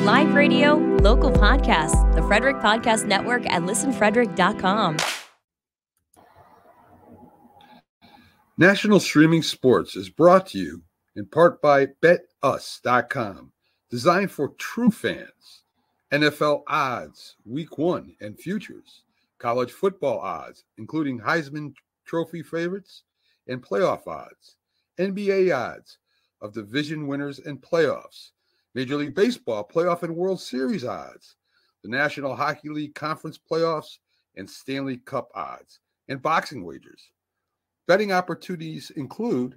live radio, local podcasts, the Frederick Podcast Network at listenfrederick.com. National Streaming Sports is brought to you in part by BetUs.com, designed for true fans. NFL odds, Week 1 and futures, college football odds, including Heisman Trophy favorites and playoff odds, NBA odds of division winners and playoffs, Major League Baseball playoff and World Series odds, the National Hockey League Conference playoffs and Stanley Cup odds, and boxing wagers. Betting opportunities include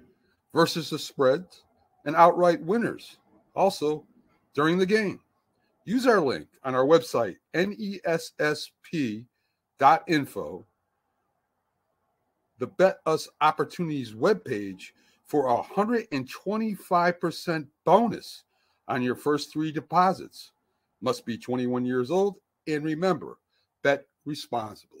versus the spreads and outright winners, also during the game. Use our link on our website, nessp.info, the Bet Us Opportunities webpage, for a 125% bonus on your first 3 deposits. Must be 21 years old, and remember, bet responsibly.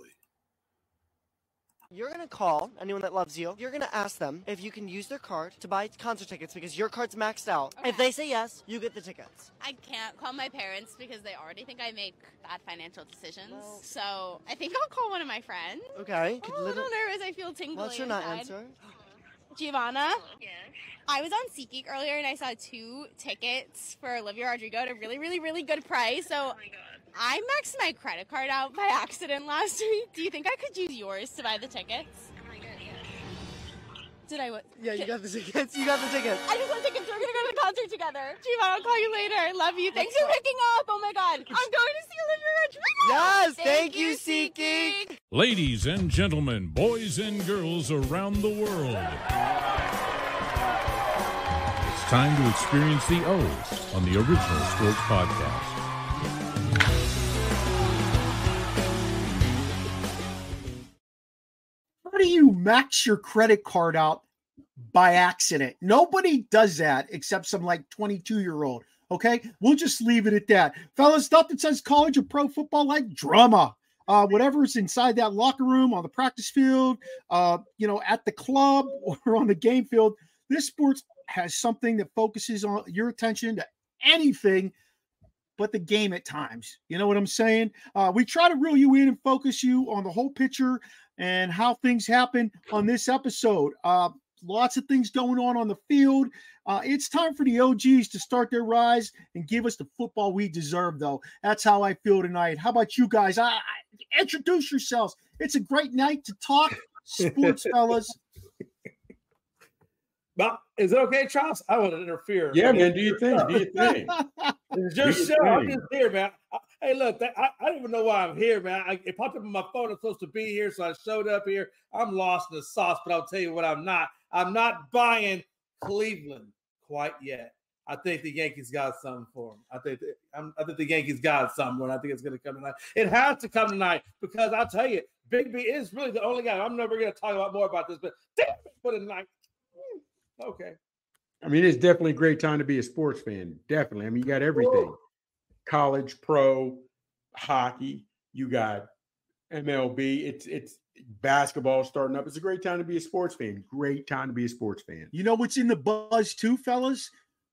You're going to call anyone that loves you. You're going to ask them if you can use their card to buy concert tickets because your card's maxed out. Okay. If they say yes, you get the tickets. I can't call my parents because they already think I make bad financial decisions. Well, so I think I'll call one of my friends. Okay. I'm a little nervous. I feel tingly. What's your not answer? Giovanna? Yes? I was on SeatGeek earlier and I saw 2 tickets for Olivia Rodrigo at a really, really, really good price. So Oh my god. I maxed my credit card out by accident last week. Do you think I could use yours to buy the tickets? Oh my god, yes. Did I what? Yeah, you got the tickets. You got the tickets. I just want tickets. We're going to go to the concert together. Giovanna, I'll call you later. Love you. Thanks for picking up. Oh my god. I'm going to see Olivia Rodrigo. Yes, thank you, SeatGeek. Ladies and gentlemen, boys and girls around the world, it's time to experience the O's on the Original Sports Podcast. How do you max your credit card out by accident? Nobody does that except some like 22-year-old. Okay, we'll just leave it at that. Fellas, stuff that says college or pro football like drama. Whatever's inside that locker room, on the practice field, at the club or on the game field, this sports has something that focuses on your attention to anything but the game at times. You know what I'm saying? We try to reel you in and focus you on the whole picture and how things happen on this episode. Lots of things going on the field. It's time for the OGs to start their rise and give us the football we deserve, though. That's how I feel tonight. How about you guys? Introduce yourselves. It's a great night to talk sports, fellas. Well, is it okay, Charles? I want to interfere. Yeah, man. Do you think? It's just show. I'm just here, man. Hey, look, I don't even know why I'm here, man. It popped up on my phone. I'm supposed to be here, so I showed up here. I'm lost in the sauce, but I'll tell you what I'm not. I'm not buying Cleveland quite yet. I think the Yankees got something for them. I think the Yankees got something, and I think it's going to come tonight. It has to come tonight because I'll tell you, Big B is really the only guy. I'm never going to talk about more about this, but damn it, put it tonight. Okay. I mean, it's definitely a great time to be a sports fan. Definitely. I mean, you got everything. Whoa. College, pro, hockey. You got MLB. It's basketball starting up. It's a great time to be a sports fan. Great time to be a sports fan. You know what's in the buzz too, fellas?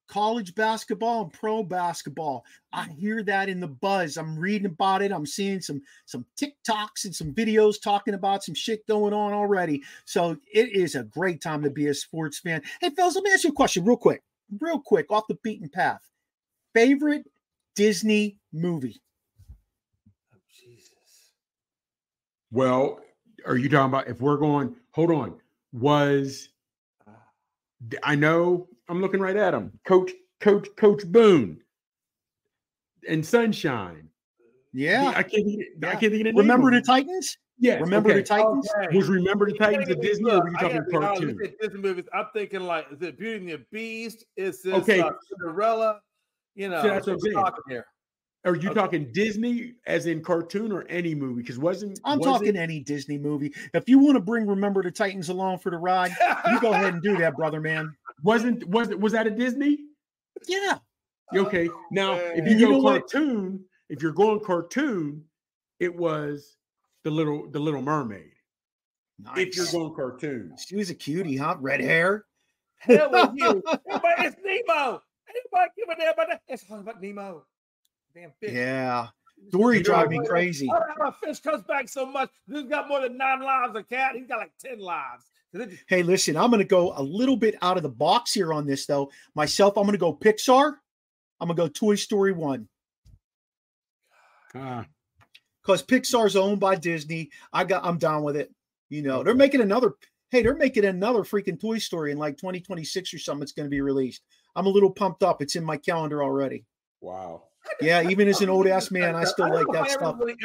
College basketball and pro basketball. I hear that in the buzz. I'm reading about it. I'm seeing some TikToks and some videos talking about some shit going on already. So it is a great time to be a sports fan. Hey, fellas, let me ask you a question real quick, off the beaten path. Favorite Disney movie? Oh, Jesus. Well, are you talking about if we're going, hold on, I know I'm looking right at him. Coach Boone and Sunshine. Yeah. I can't think of the Remember name. the Titans? Yeah. Remember the Titans? Okay. Was Remember the Titans at Disney or were you talking cartoon? Disney movies. I'm thinking like, is it Beauty and the Beast? Is this Okay. Cinderella? You know, So that's what I'm saying. talking here. Are you talking Disney as in cartoon or any movie? Because I'm talking any Disney movie. If you want to bring Remember the Titans along for the ride, you go ahead and do that, brother, man. Was that a Disney? Yeah. Okay. Now, if You you know go what? cartoon, if you're going cartoon, it was the Little Mermaid. Nice. If you're going cartoon, She was a cutie, huh? Red hair. Hell with you. Everybody, it's Nemo. Everybody give a damn about that. It's all about Nemo. Damn fish. Yeah. Dory drive me crazy. A fish comes back so much. He's got more than 9 lives. A cat, he's got like 10 lives. Hey, listen, I'm going to go a little bit out of the box here on this, though. Myself, I'm going to go Pixar. I'm going to go Toy Story 1. Because Pixar's owned by Disney. I'm down with it. You know, they're making another freaking Toy Story in like 2026 or something. It's going to be released. I'm a little pumped up. It's in my calendar already. Wow. Yeah, even as an old ass man, I still like that stuff. I don't know if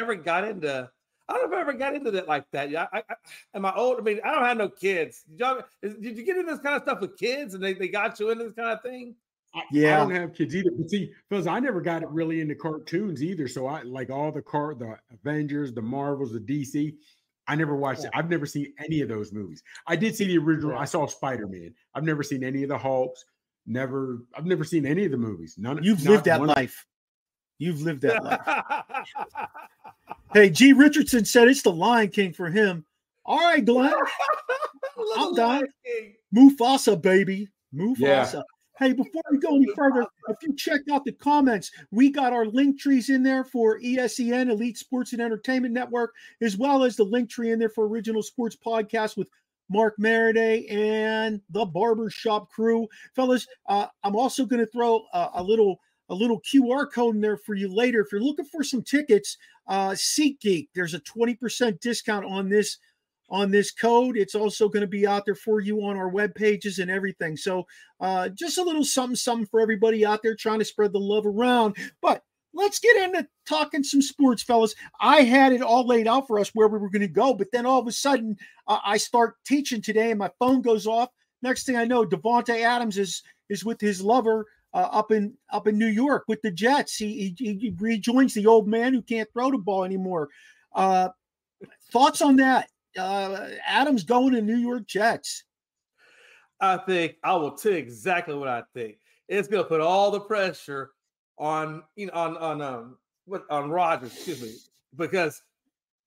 I ever got into that like that. Yeah, am I old? I mean, I don't have no kids. Did you get into this kind of stuff with kids, and they got you into this kind of thing? I don't have kids either. But see, because I never got it really into cartoons either. So I like all the Avengers, the Marvels, the DC. I never watched it. I've never seen any of those movies. I did see the original. I saw Spider-Man. I've never seen any of the Hulks. I've never seen any of the movies. You've lived that life. You've lived that life. Hey, G. Richardson said it's the Lion King for him. All right, Glenn. I'm done. Mufasa, baby. Mufasa. Yeah. Hey, before we go any further, if you check out the comments, we got our link trees in there for ESEN, Elite Sports and Entertainment Network, as well as the link tree in there for Original Sports Podcast with Mark Maradei and the Barbershop crew. Fellas, I'm also going to throw a little QR code in there for you later. If you're looking for some tickets, SeatGeek, there's a 20% discount on this code. It's also going to be out there for you on our web pages and everything. So just a little something for everybody out there trying to spread the love around. But let's get into talking some sports, fellas. I had it all laid out for us where we were going to go, but then all of a sudden I start teaching today and my phone goes off. Next thing I know, Davante Adams is with his lover up in New York with the Jets. He rejoins the old man who can't throw the ball anymore. Thoughts on that? Adams going to New York Jets. I think I will tell you exactly what I think. It's going to put all the pressure on Rodgers, excuse me, because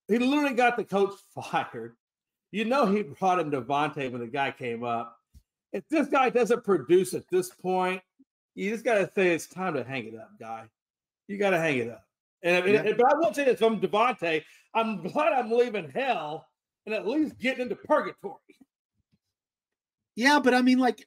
he literally got the coach fired. You know, he brought in Davante when the guy came up. If this guy doesn't produce at this point, you just got to say it's time to hang it up, guy. You got to hang it up. But I will say this from Davante, I'm glad I'm leaving hell and at least getting into purgatory. Yeah, but I mean, like,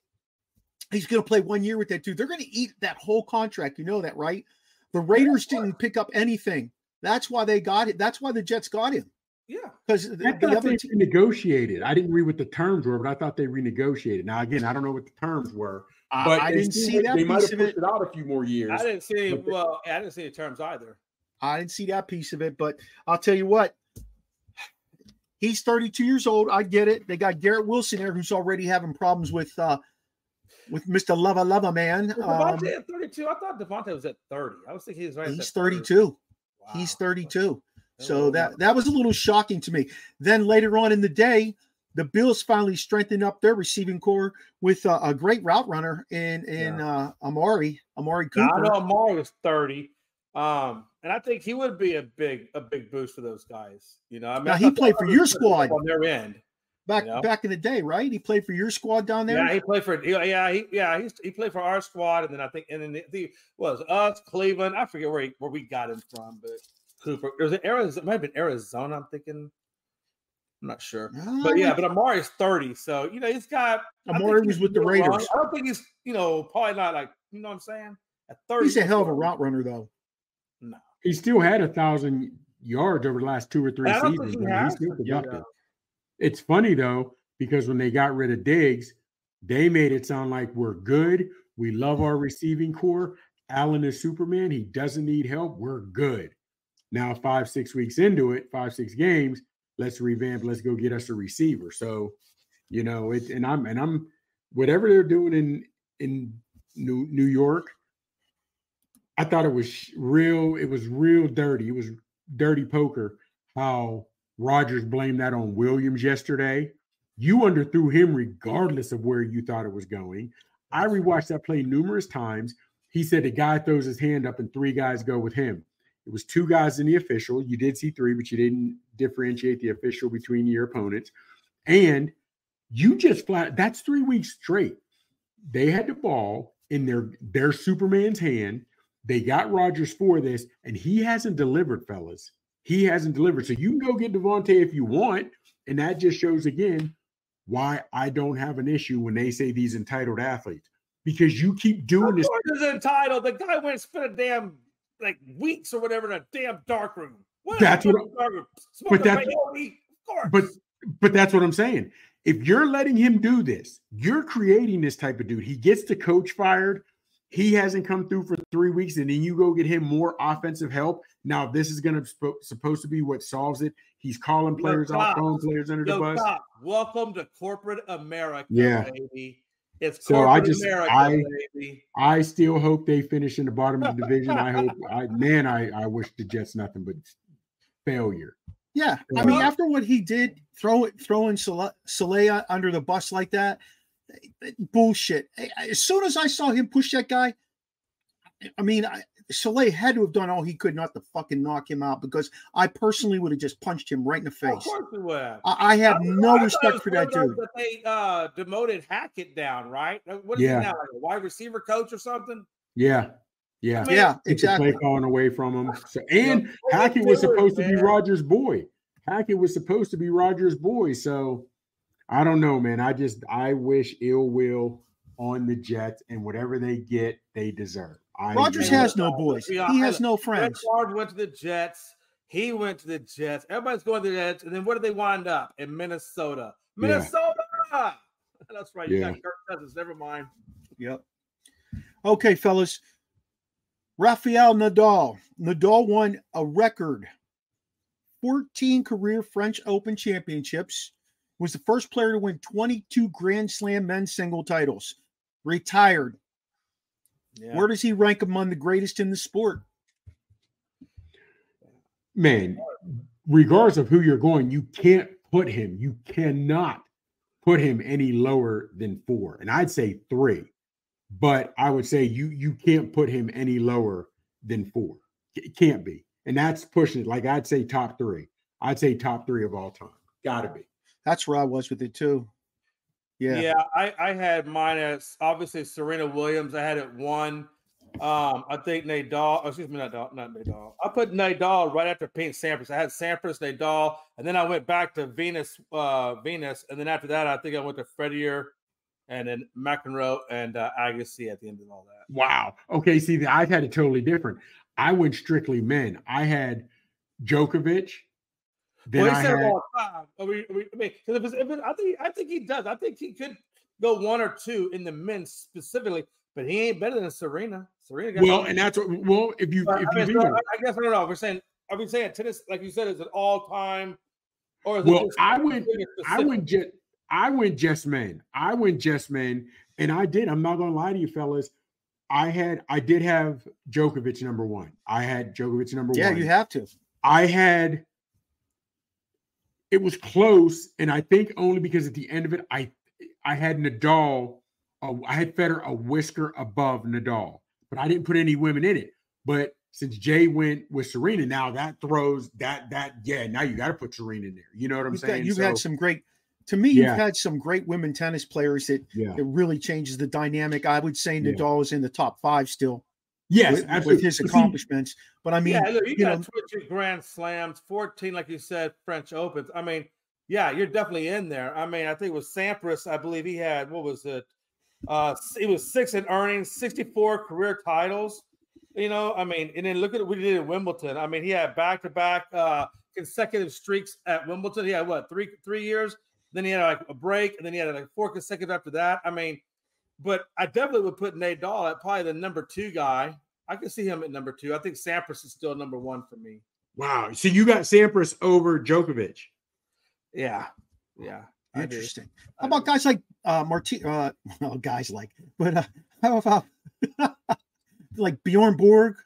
he's going to play 1 year with that dude. They're going to eat that whole contract. You know that, right? The Raiders didn't pick up anything. That's why they got it. That's why the Jets got him. Yeah. Because the other team renegotiated. I didn't read what the terms were, but I thought they renegotiated. Now, again, I don't know what the terms were. But I didn't see that. They might have pushed it out a few more years. I didn't see the terms either. I didn't see that piece of it, but I'll tell you what. He's 32 years old. I get it. They got Garrett Wilson there, who's already having problems with Mr. Lava Man. Davante at 32. I thought Davante was at 30. I was thinking he was right. He's 32. Wow. He's 32. So that was a little shocking to me. Then later on in the day, the Bills finally strengthened up their receiving core with a great route runner in Amari Cooper. I know Amari was 30. And I think he would be a big boost for those guys. You know, I mean, now he played for your squad on their end. Back in the day, right? He played for your squad down there. Yeah, he played for he played for our squad, and then I think the was us, Cleveland. I forget where we got him from, but Cooper. It was Arizona. It might have been Arizona. I'm thinking. I'm not sure, but Amari's 30, so you know he's got. Amari was with the Raiders. I don't think he's probably not like what I'm saying. At 30, he's a hell of a route runner though. No, he still had 1,000 yards over the last 2 or 3 seasons. He's still productive. It's funny though because when they got rid of Diggs, they made it sound like we're good. We love our receiving core. Allen is Superman. He doesn't need help. We're good. Now 5-6 weeks into it, 5-6 games. Let's revamp. Let's go get us a receiver. So, you know, I'm whatever they're doing in New York. I thought it was real. It was real dirty. It was dirty poker. How Rodgers blamed that on Williams yesterday. You underthrew him regardless of where you thought it was going. I rewatched that play numerous times. He said the guy throws his hand up and 3 guys go with him. It was 2 guys in the official. You did see 3, but you didn't differentiate the official between your opponents. And you just that's 3 weeks straight. They had the ball in their Superman's hand. They got Rodgers for this, and he hasn't delivered, fellas. He hasn't delivered. So you can go get Devontae if you want, and that just shows again why I don't have an issue when they say these entitled athletes, because you keep doing this. Of course, is entitled. The guy went and spent a damn weeks or whatever in a damn dark room. That's what. But that's what I'm saying. If you're letting him do this, you're creating this type of dude. He gets the coach fired. He hasn't come through for 3 weeks, and then you go get him more offensive help. Now, this is going to supposed to be what solves it. He's calling players out, throwing players under the bus. Welcome to corporate America, baby. It's so corporate America, baby. I still hope they finish in the bottom of the division. I wish the Jets nothing but failure. Yeah, I mean, after what he did, throwing Saleh under the bus like that, bullshit. As soon as I saw him push that guy, I mean, Saleh had to have done all he could not to fucking knock him out, because I personally would have just punched him right in the face. Of course you would. I have no respect for that dude. That they demoted Hackett down, right? What is he now, like a wide receiver coach or something? Yeah. I mean, exactly. Play calling away from him. So, and Hackett was supposed to be Rodgers' boy. So I don't know, man. I wish ill will on the Jets, and whatever they get, they deserve. Rodgers has no boys. He has no friends. Favre went to the Jets. He went to the Jets. Everybody's going to the Jets. And then where do they wind up? In Minnesota. Minnesota! Yeah. That's right. You got Kirk Cousins. Never mind. Yep. Okay, fellas. Rafael Nadal. Nadal won a record 14 career French Open championships. Was the first player to win 22 Grand Slam men's single titles. Retired. Yeah. Where does he rank among the greatest in the sport? Man, regardless of who you're going, you can't put him. You cannot put him any lower than 4. And I'd say 3. But I would say you can't put him any lower than 4. It can't be. And that's pushing it. Like, I'd say top 3. I'd say top 3 of all time. Got to be. That's where I was with it too. Yeah, I had mine as obviously Serena Williams. I had it 1. I think Nadal. Excuse me, not Nadal. I put Nadal right after Pete Sampras. I had Sampras, Nadal, and then I went back to Venus, and then after that, I think I went to Federer, and then McEnroe and Agassi at the end of all that. Wow. Okay. See, I had it totally different. I went strictly men. I had Djokovic. Then Well, he said all time. I mean, I think he does. I think he could go 1 or 2 in the men specifically, but he ain't better than Serena. And that's what. Well, if you I guess I don't know. Are we saying tennis, like you said, is it all time, or is it I went just men. And I did. I'm not gonna lie to you, fellas. I did have Djokovic number 1. I had Djokovic number 1. Yeah, you have to. It was close, and I think only because at the end of it, I had Nadal. I had Federer a whisker above Nadal, but I didn't put any women in it. But since Jay went with Serena, now that throws that. Now you got to put Serena in there. You know what I'm saying? You've had some great. To me, you've had some great women tennis players that it really changes the dynamic. I would say Nadal is in the top 5 still. Yes, with his accomplishments. But I mean, look, you got 20 Grand Slams, 14, like you said, French Opens. I mean, you're definitely in there. I mean, I think it was Sampras. I believe he had, what was it? He was 6 in earnings, 64 career titles. You know, I mean, and then look at what he did in Wimbledon. I mean, he had back-to-back consecutive streaks at Wimbledon. He had what, three years? Then he had like a break, and then he had like 4 consecutive after that. I mean, but I definitely would put Nadal at probably the number 2 guy. I can see him at number 2. I think Sampras is still number 1 for me. Wow. So you got Sampras over Djokovic. Yeah. Interesting. How about guys like guys like, but how about like Bjorn Borg,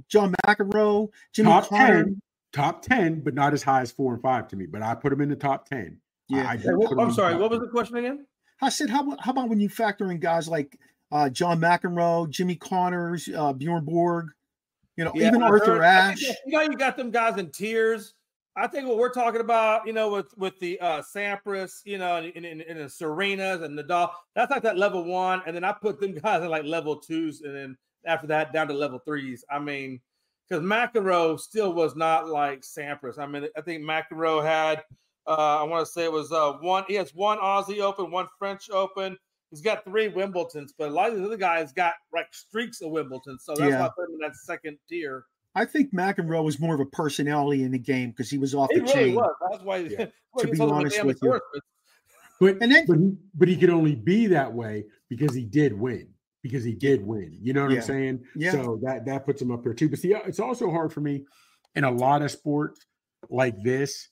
John McEnroe, Jimmy Connor? Top 10, but not as high as 4 and 5 to me. But I put them in the top 10. Yeah. I'm sorry. What was the question again? I said, how about when you factor in guys like John McEnroe, Jimmy Connors, Bjorn Borg, even Arthur Ashe. You got them guys in tiers. I think what we're talking about, with the Sampras, and the Serenas and Nadal, that's like that level 1. And then I put them guys in like level 2s, and then after that down to level 3s. I mean, because McEnroe still was not like Sampras. I mean, I think McEnroe had, I want to say it was he has one Aussie Open, one French Open. He's got 3 Wimbledons, but a lot of the other guys got like streaks of Wimbledon. So that's why I put him in that second tier. I think McEnroe was more of a personality in the game because he was off the chain. He really was. That's why. To be honest with you. But he could only be that way because he did win. You know what I'm saying? Yeah. So that puts him up there too. But see, it's also hard for me in a lot of sports like this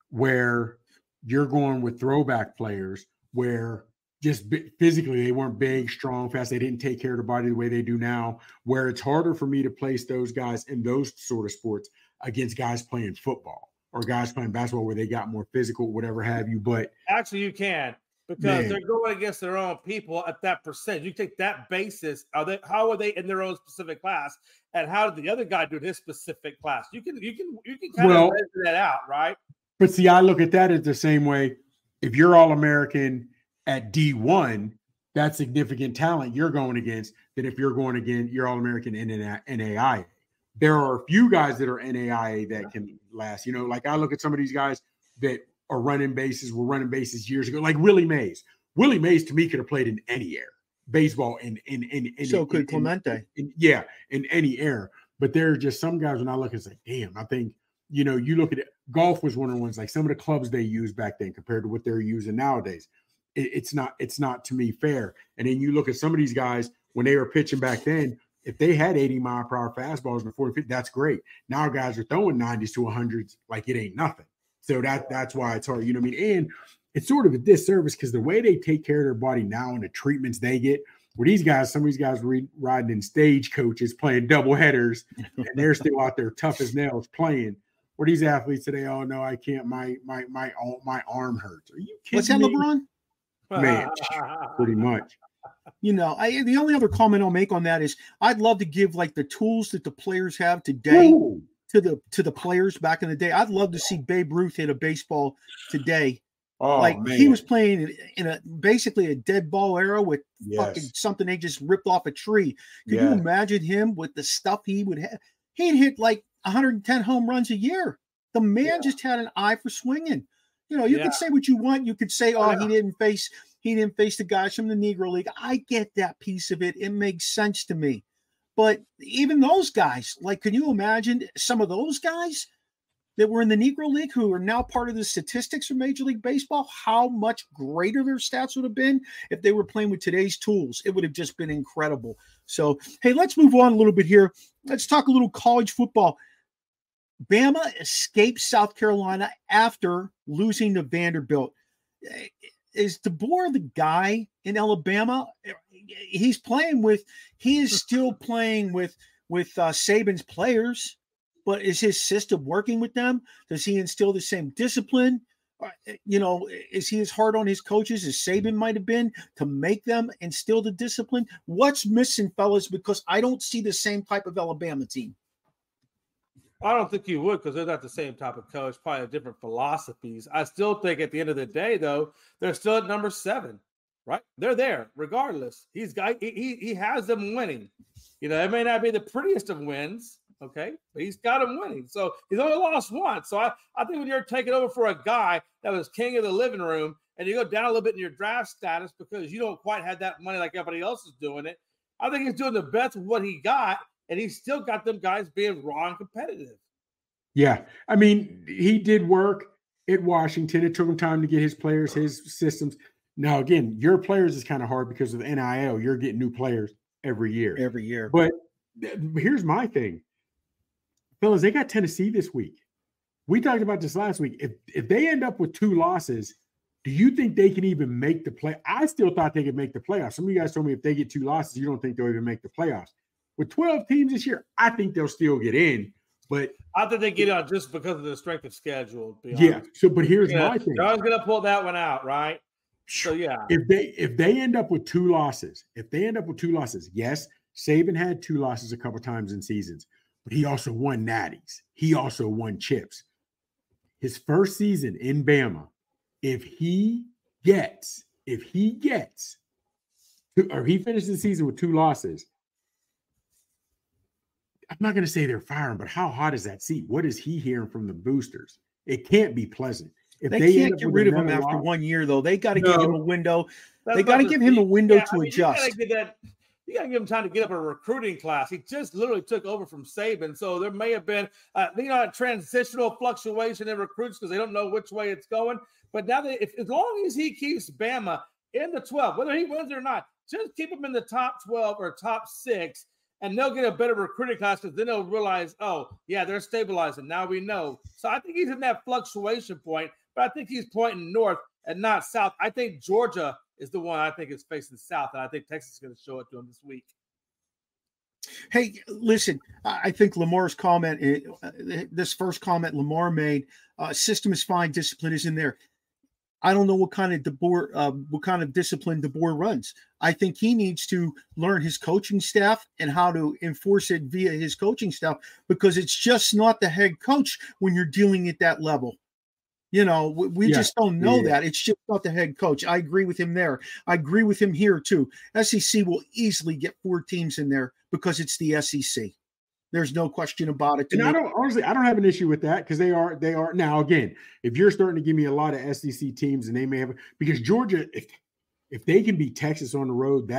where you're going with throwback players where just physically they weren't big, strong, fast. They didn't take care of the body the way they do now, where it's harder for me to place those guys in those sort of sports against guys playing football or guys playing basketball where they got more physical, whatever have you. But actually you can. Because they're going against their own people at that percent. You take that basis. How are they in their own specific class, and how did the other guy do in his specific class? You can kind of measure that out, right? But see, I look at that as the same way. If you're All-American at D1, that's significant talent you're going against. Than if you're going against you're All-American in NAIA. There are a few guys that are NAIA that can last. You know, like I look at some of these guys that were running bases years ago, like Willie Mays. Willie Mays to me could have played in any era, baseball in so could Clemente. In any era. But there are just some guys when I look, it's like, damn, I think, you know, you look at it, golf was one of the ones, like some of the clubs they used back then compared to what they're using nowadays. It's not to me fair. And then you look at some of these guys when they were pitching back then, if they had 80-mile-per-hour fastballs before, that's great. Now guys are throwing 90s to 100s like it ain't nothing. So that's why it's hard, you know what I mean? And it's sort of a disservice because the way they take care of their body now and the treatments they get, where these guys, some of these guys riding in stagecoaches playing double headers, and they're still out there tough as nails playing. Where these athletes today, oh no, I can't. My arm hurts. Are you kidding? What's that, me? LeBron? Man, pretty much. You know, the only other comment I'll make on that is I'd love to give like the tools that the players have today. Ooh. To the players back in the day. I'd love to see Babe Ruth hit a baseball today. Oh, like man. He was playing in basically a dead ball era with fucking something they just ripped off a tree. Could you imagine him with the stuff he would have? He'd hit like 110 home runs a year. The man just had an eye for swinging. You know, you could say what you want. You could say, he didn't face the guys from the Negro League. I get that piece of it. It makes sense to me. But even those guys, like, can you imagine some of those guys that were in the Negro League who are now part of the statistics for Major League Baseball, how much greater their stats would have been if they were playing with today's tools? It would have just been incredible. So, hey, let's move on a little bit here. Let's talk a little college football. Bama escapes South Carolina after losing to Vanderbilt. Is DeBoer the guy in Alabama? He is still playing with Saban's players, but is his system working with them? Does he instill the same discipline? You know, is he as hard on his coaches as Saban might have been to make them instill the discipline? What's missing, fellas? Because I don't see the same type of Alabama team. I don't think you would because they're not the same type of coach, probably different philosophies. I still think at the end of the day, though, they're still at number 7, right? They're there regardless. He has them winning. You know, it may not be the prettiest of wins, okay, but he's got them winning. So he's only lost one. So I think when you're taking over for a guy that was king of the living room and you go down a little bit in your draft status because you don't quite have that money like everybody else is doing it, I think he's doing the best with what he got. And he's still got them guys being raw and competitive. Yeah. I mean, he did work at Washington. It took him time to get his players, his systems. Now, again, your players is kind of hard because of NIL. You're getting new players every year. But here's my thing. Fellas, they got Tennessee this week. We talked about this last week. If they end up with 2 losses, do you think they can even make the play? I still thought they could make the playoffs. Some of you guys told me if they get 2 losses, you don't think they'll even make the playoffs. With 12 teams this year, I think they'll still get in, but I think they get out just because of the strength of schedule. Yeah. So, but here's my thing. I was going to pull that one out, right? So, yeah. If they end up with 2 losses, yes, Saban had 2 losses a couple times in seasons, but he also won natties. He also won chips. His first season in Bama, if he finishes the season with 2 losses, I'm not going to say they're firing, but how hot is that seat? What is he hearing from the boosters? It can't be pleasant. If they can't get rid of him after 1 year, though. They got to give him a window. They got to give him a window to adjust. You got to give him time to get up a recruiting class. He just literally took over from Saban. So there may have been, a transitional fluctuation in recruits because they don't know which way it's going. But now, as long as he keeps Bama in the 12, whether he wins or not, just keep him in the top 12 or top 6, and they'll get a better recruiting class because then they'll realize, oh, yeah, they're stabilizing. Now we know. So I think he's in that fluctuation point, but I think he's pointing north and not south. I think Georgia is the one I think is facing south, and I think Texas is going to show it to him this week. Hey, listen, I think Lamar's comment, this first comment Lamar made, system is fine, discipline is in there. I don't know what kind of discipline DeBoer runs. I think he needs to learn his coaching staff and how to enforce it via his coaching staff, because it's just not the head coach when you're dealing at that level. We just don't know that. It's just not the head coach. I agree with him there. I agree with him here too. SEC will easily get 4 teams in there because it's the SEC. There's no question about it. And I don't have an issue with that because they are now. Again, if you're starting to give me a lot of SEC teams, and they may have, because Georgia, if they can beat Texas on the road,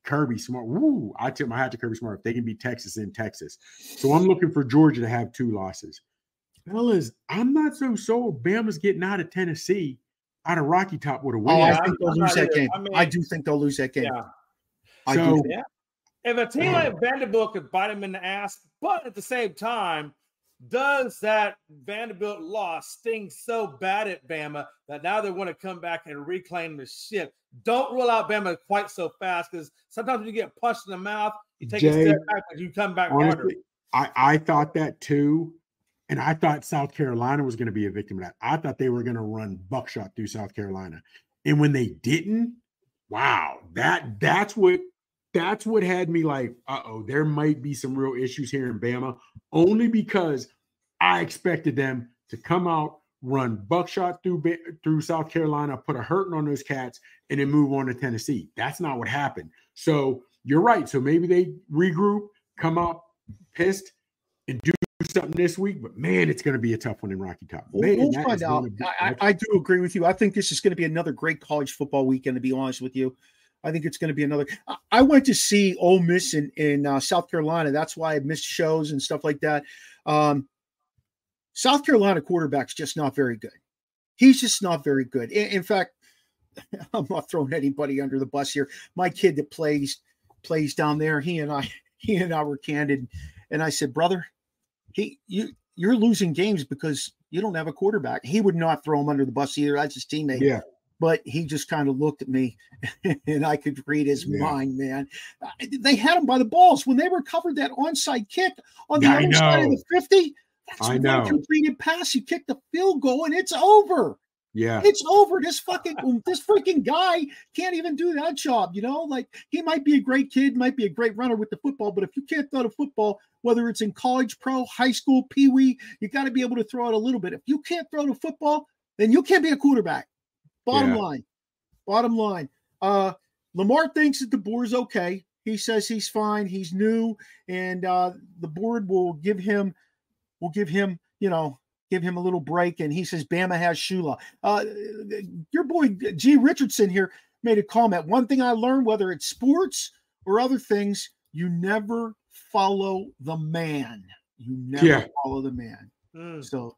Kirby Smart. Woo! I tip my hat to Kirby Smart if they can beat Texas in Texas. So I'm looking for Georgia to have 2 losses. Fellas, I'm not so sold. Bama's getting out of Tennessee, out of Rocky Top with a win. I think they'll lose that game. I do think they'll lose that game. Yeah. If a team like Vanderbilt could bite them in the ass, but at the same time, does that Vanderbilt loss sting so bad at Bama that now they want to come back and reclaim the ship? Don't rule out Bama quite so fast, because sometimes when you get punched in the mouth, you take a step back, but you come back harder. I thought that too. And I thought South Carolina was going to be a victim of that. I thought they were going to run buckshot through South Carolina. And when they didn't, wow, that's what had me like, there might be some real issues here in Bama, only because I expected them to come out, run buckshot through South Carolina, put a hurting on those cats, and then move on to Tennessee. That's not what happened. So you're right. So maybe they regroup, come out pissed, and do something this week, but man, it's going to be a tough one in Rocky Top. We'll find out. I do agree with you. I think this is going to be another great college football weekend, to be honest with you. I think it's going to be another. I went to see Ole Miss in South Carolina. That's why I missed shows and stuff like that. South Carolina quarterback's just not very good. He's just not very good. In fact, I'm not throwing anybody under the bus here. My kid that plays down there, he and I were candid, and I said, brother, you're losing games because you don't have a quarterback. He would not throw him under the bus either. That's his teammate. Yeah. But he just kind of looked at me, and I could read his mind, man. They had him by the balls when they recovered that onside kick on the other side of the 50. That's one completed pass. You kick the field goal, and it's over. Yeah, it's over. This freaking guy can't even do that job. Like, he might be a great kid, might be a great runner with the football, but if you can't throw the football, whether it's in college, pro, high school, peewee, you got to be able to throw it a little bit. If you can't throw the football, then you can't be a quarterback. Bottom line. Lamar thinks that DeBoer's okay. He says he's fine. He's new, and the board will give him a little break. And he says Bama has Shula. Your boy G. Richardson here made a comment. One thing I learned, whether it's sports or other things, you never follow the man. Follow the man. So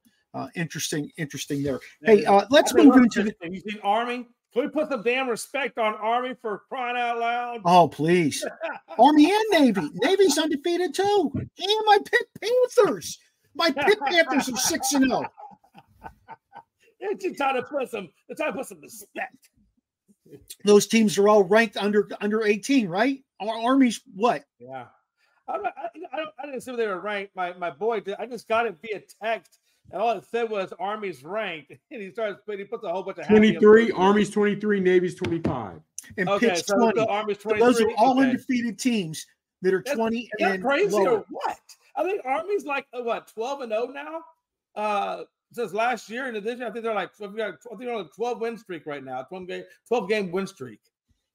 interesting there. Hey, let's move into the. You see Army? Can we put some damn respect on Army for crying out loud? Oh, please. Army and Navy. Navy's undefeated too. And my Pitt Panthers. My Pitt Panthers are 6-0. They're trying to put some respect. Those teams are all ranked under 18, right? Our Army's what? Yeah. I didn't see they were ranked. My boy did. I just got it via text, and all it said was Army's ranked. And he puts a whole bunch of 23. Army's 23. Navy's 25. And Pitt's 20. So Army's 23. Those are all undefeated teams that are 20 and crazy lower. Or what? I think Army's like 12-0 now. Since last year in addition, I think they're like on a 12 win streak right now. 12 game win streak.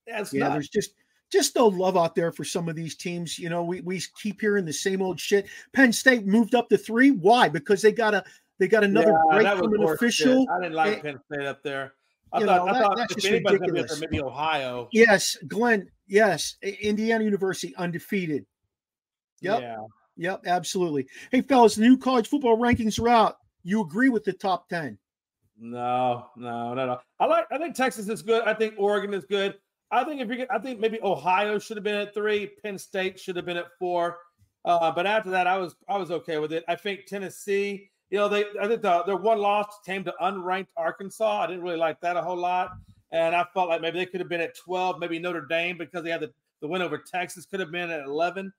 That's nuts. just no love out there for some of these teams. You know, we keep hearing the same old shit. Penn State moved up to 3. Why? Because they got another break from an official. Shit. I didn't like Penn State up there. I thought that's if anybody's going to be up there, maybe Ohio. Yes, Glenn. Yes, Indiana University undefeated. Yep. Yeah. Yep, absolutely. Hey, fellas, the new college football rankings are out. You agree with the top 10? No. I think Texas is good. I think Oregon is good. I think maybe Ohio should have been at 3. Penn State should have been at 4. But after that, I was okay with it. I think Tennessee, I think their one loss came to unranked Arkansas. I didn't really like that a whole lot, and I felt like maybe they could have been at 12. Maybe Notre Dame, because they had the win over Texas, could have been at 11.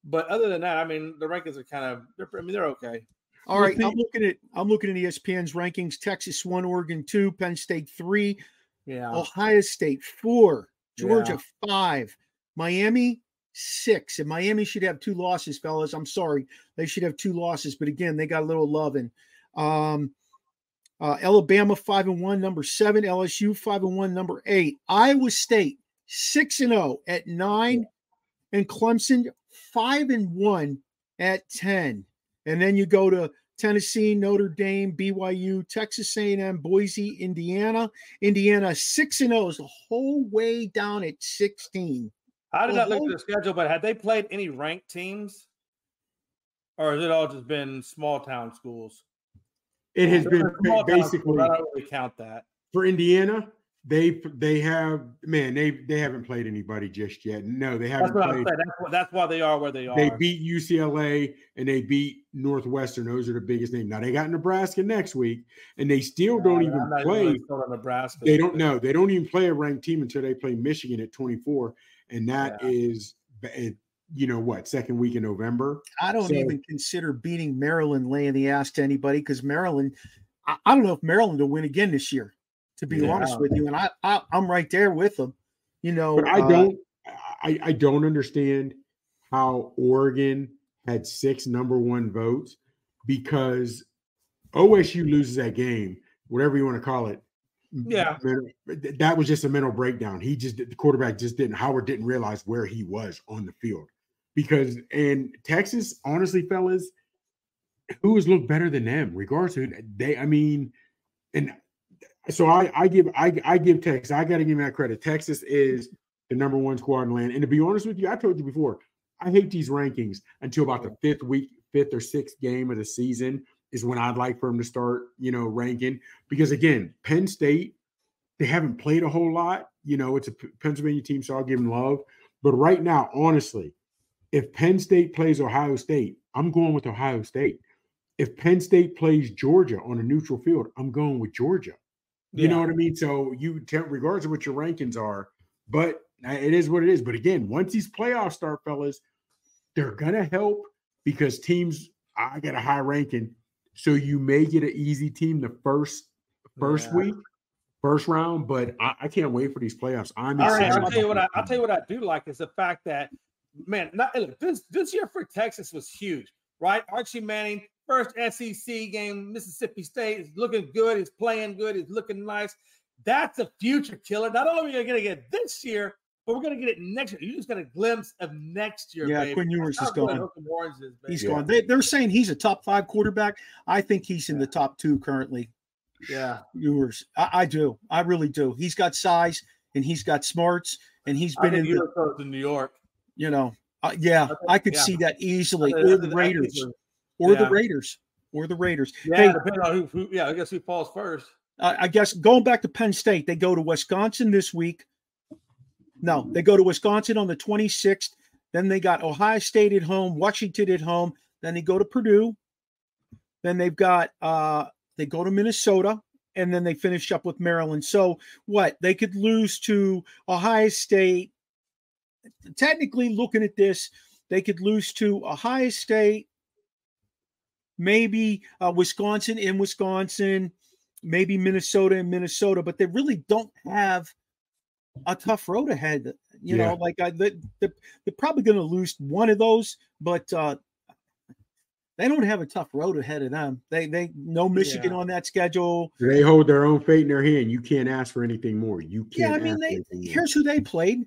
But other than that, I mean, the rankings are they're okay. All right, I'm looking at ESPN's rankings. Texas 1, Oregon 2, Penn State 3, Ohio State 4, Georgia 5, Miami 6. And Miami should have 2 losses, fellas. I'm sorry, they should have 2 losses. But again, they got a little loving. Alabama 5-1, number 7. LSU 5-1, number 8. Iowa State 6-0 at 9, and Clemson 5-1 at 10. And then you go to Tennessee, Notre Dame, BYU, Texas A&M, Boise, Indiana. Indiana 6-0 is the whole way down at 16. I did not look at the schedule, but had they played any ranked teams, or has it all just been small town schools? It has been basically. I don't really count that for Indiana. They haven't played anybody just yet. No, they haven't. That's what I'm saying. That's why they are where they are. They beat UCLA and they beat Northwestern. Those are the biggest names. Now they got Nebraska next week, and they still don't even play. Nebraska. They don't know. They don't even play a ranked team until they play Michigan at 24, and that is, second week in November. I don't even consider beating Maryland laying the ass to anybody, because Maryland. I don't know if Maryland will win again this year, to be honest with you. And I'm right there with them, But I don't understand how Oregon had 6 number 1 votes, because OSU loses that game, whatever you want to call it. Yeah. That was just a mental breakdown. The quarterback Howard didn't realize where he was on the field. Because in Texas, honestly, fellas, who has looked better than them? Regardless of so I give Texas. I got to give them that credit. Texas is the number 1 squad in the land. And to be honest with you, I told you before, I hate these rankings until about the 5th or 6th game of the season is when I'd like for them to start, ranking. Because again, Penn State, they haven't played a whole lot. It's a Pennsylvania team, so I'll give them love. But right now, honestly, if Penn State plays Ohio State, I'm going with Ohio State. If Penn State plays Georgia on a neutral field, I'm going with Georgia. You know what I mean? So regardless of what your rankings are, but it is what it is. But again, once these playoffs start, fellas, they're going to help, because teams, I got a high ranking. So you may get an easy team the first week, first round, but I can't wait for these playoffs. I'm excited. I'll tell you what I do like is the fact that, man, this year for Texas was huge, right? Archie Manning, first SEC game, Mississippi State is looking good. He's playing good. He's looking nice. That's a future killer. Not only are we going to get it this year, but we're going to get it next year. You just got a glimpse of next year. Yeah, baby. Quinn Ewers is gone. He's gone. They're saying he's a top 5 quarterback. I think he's in the top 2 currently. Yeah, Ewers. I do. I really do. He's got size and he's got smarts, and he's been in New York. I could see that easily. Or the Raiders. The Raiders. Yeah, hey, depending on who. I guess who falls first. I guess going back to Penn State, they go to Wisconsin this week. No, they go to Wisconsin on the 26th. Then they got Ohio State at home, Washington at home. Then they go to Purdue. Then they've got they go to Minnesota, and then they finish up with Maryland. So what? They could lose to Ohio State. Technically, looking at this, they could lose to Ohio State, maybe Wisconsin in Wisconsin, maybe Minnesota in Minnesota, but they really don't have a tough road ahead. They're probably going to lose one of those, but they don't have a tough road ahead of them. They know Michigan on that schedule. They hold their own fate in their hand. You can't ask for anything more. You can't. Yeah, I mean, here's who they played.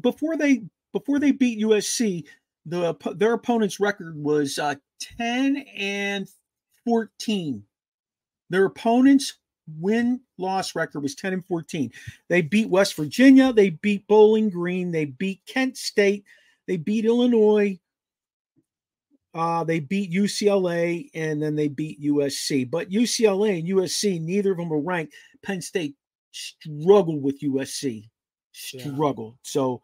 Before they beat USC, their opponent's record was 10-14. Their opponent's win-loss record was 10-14. They beat West Virginia. They beat Bowling Green. They beat Kent State. They beat Illinois. They beat UCLA, and then they beat USC. But UCLA and USC, neither of them were ranked. Penn State struggled with USC. Struggled. Yeah. So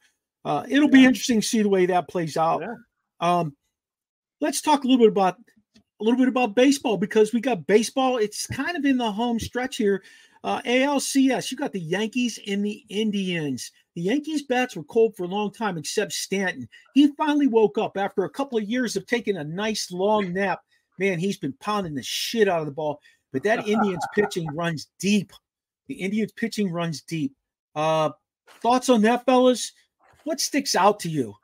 it'll be interesting to see the way that plays out. Yeah. Let's talk a little bit about baseball, because we got baseball. It's kind of in the home stretch here. ALCS, you got the Yankees and the Indians. The Yankees bats were cold for a long time, except Stanton. He finally woke up after a couple of years of taking a nice long nap. Man, he's been pounding the shit out of the ball. But that Indians pitching runs deep. The Indians pitching runs deep. Thoughts on that, fellas? What sticks out to you?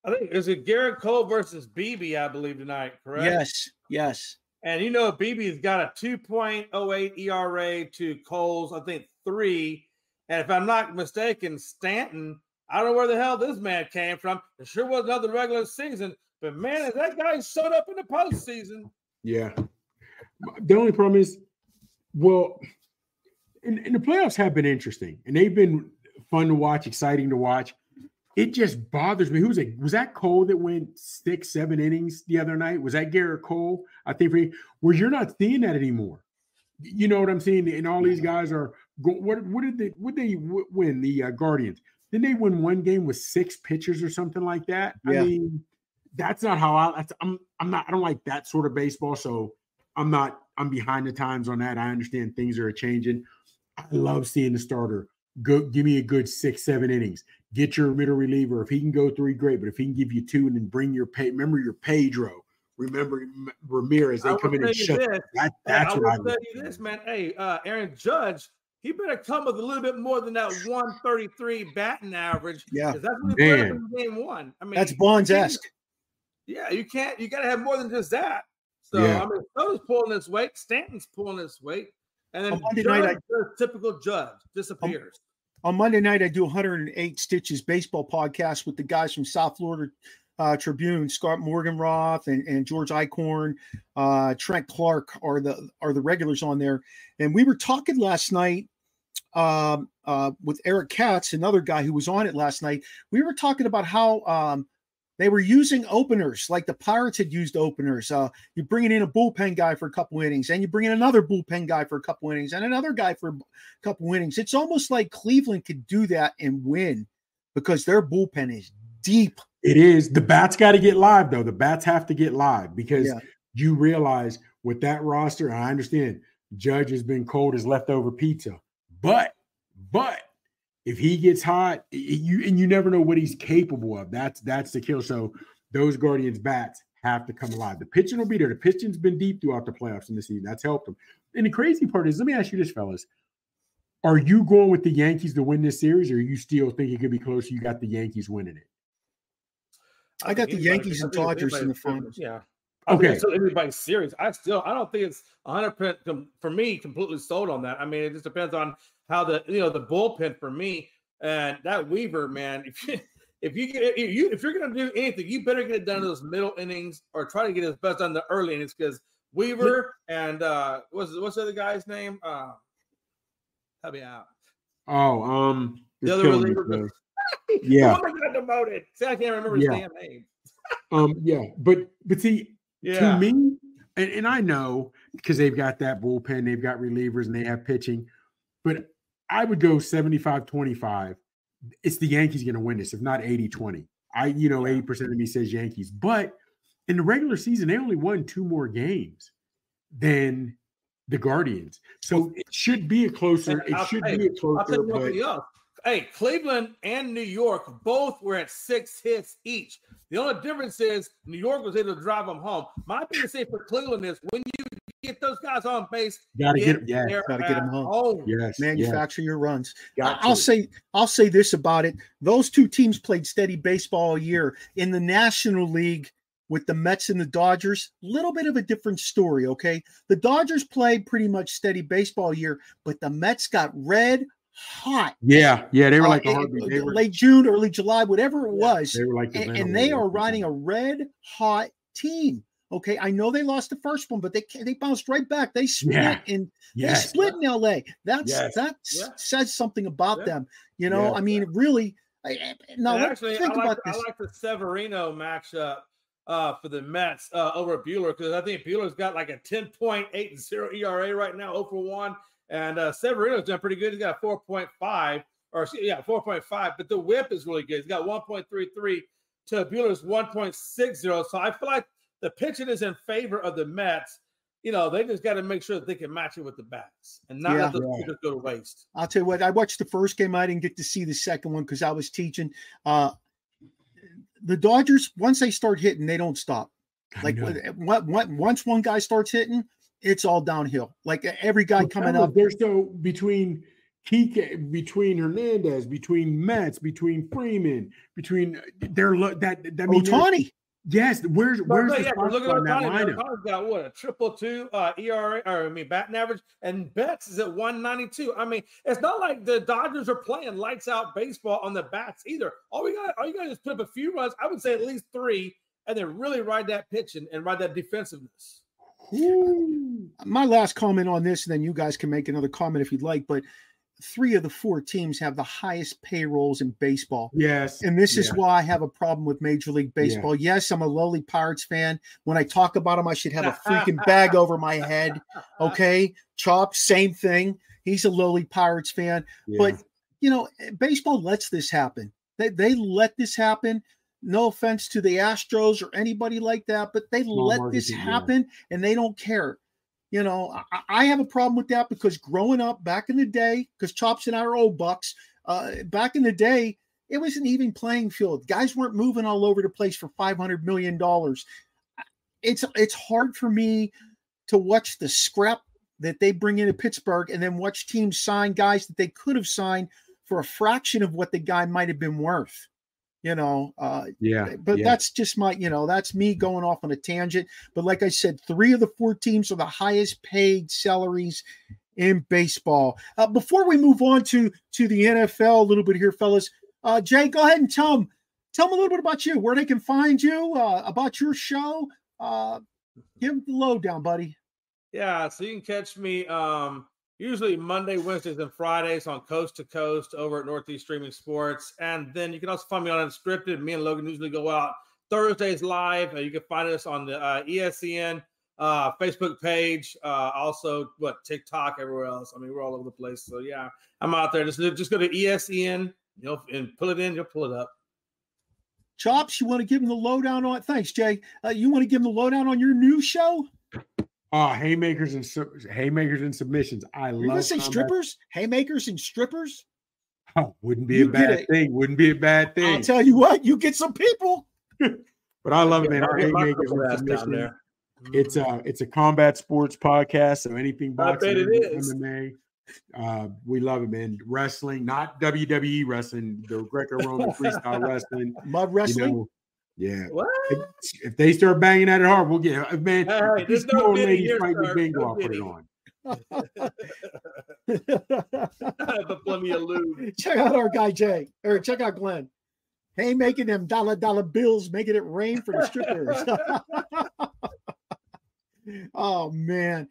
I think, is it Garrett Cole versus Beebe, I believe, tonight, correct? Yes. And you know, Beebe's got a 2.08 ERA to Cole's, I think, 3. And if I'm not mistaken, Stanton, I don't know where the hell this man came from. It sure was another regular season. But, man, if that guy showed up in the postseason. Yeah. The only problem is, well, and the playoffs have been interesting. And they've been fun to watch, exciting to watch. It just bothers me. Was that Cole that went 6-7 innings the other night? Was that Garrett Cole? I think where you're not seeing that anymore. You know what I'm saying? And all these guys are what did they win? The Guardians. Didn't they win one game with 6 pitchers or something like that? Yeah. I mean, that's not how I don't like that sort of baseball. So I'm behind the times on that. I understand things are changing. I love seeing the starter give me a good 6-7 innings. Get your middle reliever. If he can go 3, great. But if he can give you 2 and then bring your remember your Pedro, remember Ramirez. They come in and shut. That's what I would tell you this, man. Hey, Aaron Judge, he better come with a little bit more than that 133 batting average. Yeah, that's what he put up in game 1. I mean, that's Bonds-esque. Yeah, you got to have more than just that. So I mean, Soto's pulling this weight. Stanton's pulling this weight. And then Monday night, typical Judge disappears. On Monday night, I do 108 Stitches baseball podcast with the guys from South Florida Tribune, Scott Morganroth and George Eichhorn, Trent Clark are the regulars on there. And we were talking last night with Eric Katz, another guy who was on it last night. We were talking about how they were using openers like the Pirates had used openers. You're bringing in a bullpen guy for a couple innings, and you bring in another bullpen guy for a couple innings, and another guy for a couple innings. It's almost like Cleveland could do that and win because their bullpen is deep. It is. The bats got to get live, though. The bats have to get live because you realize with that roster, I understand Judge has been cold as leftover pizza, but if he gets hot, you never know what he's capable of. That's the kill. So those Guardians bats have to come alive. The pitching will be there. The pitching's been deep throughout the playoffs in the season. That's helped them. And the crazy part is, let me ask you this, fellas. Are you going with the Yankees to win this series, or you still think it could be close? You got the Yankees winning it. I got the Yankees and Dodgers in the finals. Yeah. Okay. So everybody's serious. I don't think it's 100% for me completely sold on that. I mean, it just depends on how the bullpen for me and that Weaver, man. If you're gonna do anything, you better get it done in those middle innings or try to get it best done in the early innings because Weaver and what's the other guy's name? Help me out. The other reliever. Yeah. The one that got demoted. See, I can't remember his damn name. But see, to me, and I know because they've got that bullpen, they've got relievers, and they have pitching, but I would go 75-25. It's the Yankees going to win this, if not 80-20. 80% of me says Yankees. But in the regular season, they only won 2 more games than the Guardians. So it should be a closer. I'll tell you else. Hey, Cleveland and New York both were at 6 hits each. The only difference is New York was able to drive them home. My biggest thing for Cleveland is when you get those guys on base, gotta get them home. Yes, manufacture your runs. I'll say this about it: those two teams played steady baseball all year. In the National League, with the Mets and the Dodgers, little bit of a different story, okay? The Dodgers played pretty much steady baseball year, but the Mets got red hot. Yeah, they were like a heartbeat. They were late June, early July, whatever it was. They were like and they are riding a red hot team. Okay, I know they lost the first one, but they bounced right back. They split in they split in LA. That says something about them. You know, I mean, really. Now, actually, I like the Severino matchup for the Mets over at Buehler, because I think Buehler's got like a 10.80 ERA right now, 0-for-1, and Severino's done pretty good. He's got 4.5, 4.5, but the whip is really good. He's got 1.33 to Buehler's 1.60. So I feel like the pitching is in favor of the Mets. You know, they just got to make sure that they can match it with the bats and not let the pitchers go to waste. I'll tell you what, I watched the first game. I didn't get to see the second one because I was teaching. The Dodgers, once they start hitting, they don't stop. Like once one guy starts hitting, it's all downhill. Like every guy coming up. There's so between Kike, between Hernandez, between Metz, between Freeman, between Ohtani. Yes, where's the look at Ohtani. Ohtani's got what, a 2.22 ERA, batting average, and Betts is at 192. I mean, it's not like the Dodgers are playing lights out baseball on the bats either. All you got to is put up a few runs. I would say at least 3, and then really ride that pitching and ride that defensiveness. My last comment on this, and then you guys can make another comment if you'd like, but 3 of the 4 teams have the highest payrolls in baseball. Yes. And this is why I have a problem with Major League Baseball. Yeah. Yes, I'm a lowly Pirates fan. When I talk about them, I should have a freaking bag over my head. Okay. Chop, same thing. He's a lowly Pirates fan. Yeah. But, you know, baseball lets this happen. They let this happen. No offense to the Astros or anybody like that, but they let this happen and they don't care. You know, I have a problem with that because growing up back in the day, because Chops and I are old bucks, back in the day, it was an even playing field. Guys weren't moving all over the place for $500 million. It's hard for me to watch the scrap that they bring into Pittsburgh and then watch teams sign guys that they could have signed for a fraction of what the guy might have been worth. You know, that's just that's me going off on a tangent. But like I said, 3 of the 4 teams are the highest paid salaries in baseball. Before we move on to the NFL a little bit here, fellas, Jay, go ahead and tell them a little bit about you, where they can find you, about your show. Give them the lowdown, buddy. Yeah, so you can catch me usually Monday, Wednesdays, and Fridays on Coast to Coast over at Northeast Streaming Sports. And then you can also find me on Unscripted. Me and Logan usually go out Thursdays live. You can find us on the ESPN Facebook page. Also, TikTok, everywhere else. I mean, we're all over the place. So, yeah, I'm out there. Just go to ESPN, and pull it in. You'll pull it up. Chops, you want to give them the lowdown on it? Thanks, Jay. You want to give them the lowdown on your new show? Haymakers and submissions. I love. You gonna say strippers, haymakers and strippers? Oh, wouldn't be a bad thing. Wouldn't be a bad thing. I'll tell you what, you get some people. But I love it, man. Our haymakers and submissions. It's a combat sports podcast, so anything boxing, MMA. We love it, man. Wrestling, not WWE wrestling, the Greco-Roman freestyle wrestling. Mud wrestling. You know, yeah. What? If they start banging at it hard, we'll get man. Hey, there's no ladies fight the bingo. I'll put it on. Plenty of lube. Check out our guy Jay, or check out Glenn. Hey, making them dollar bills, making it rain for the strippers. Oh man.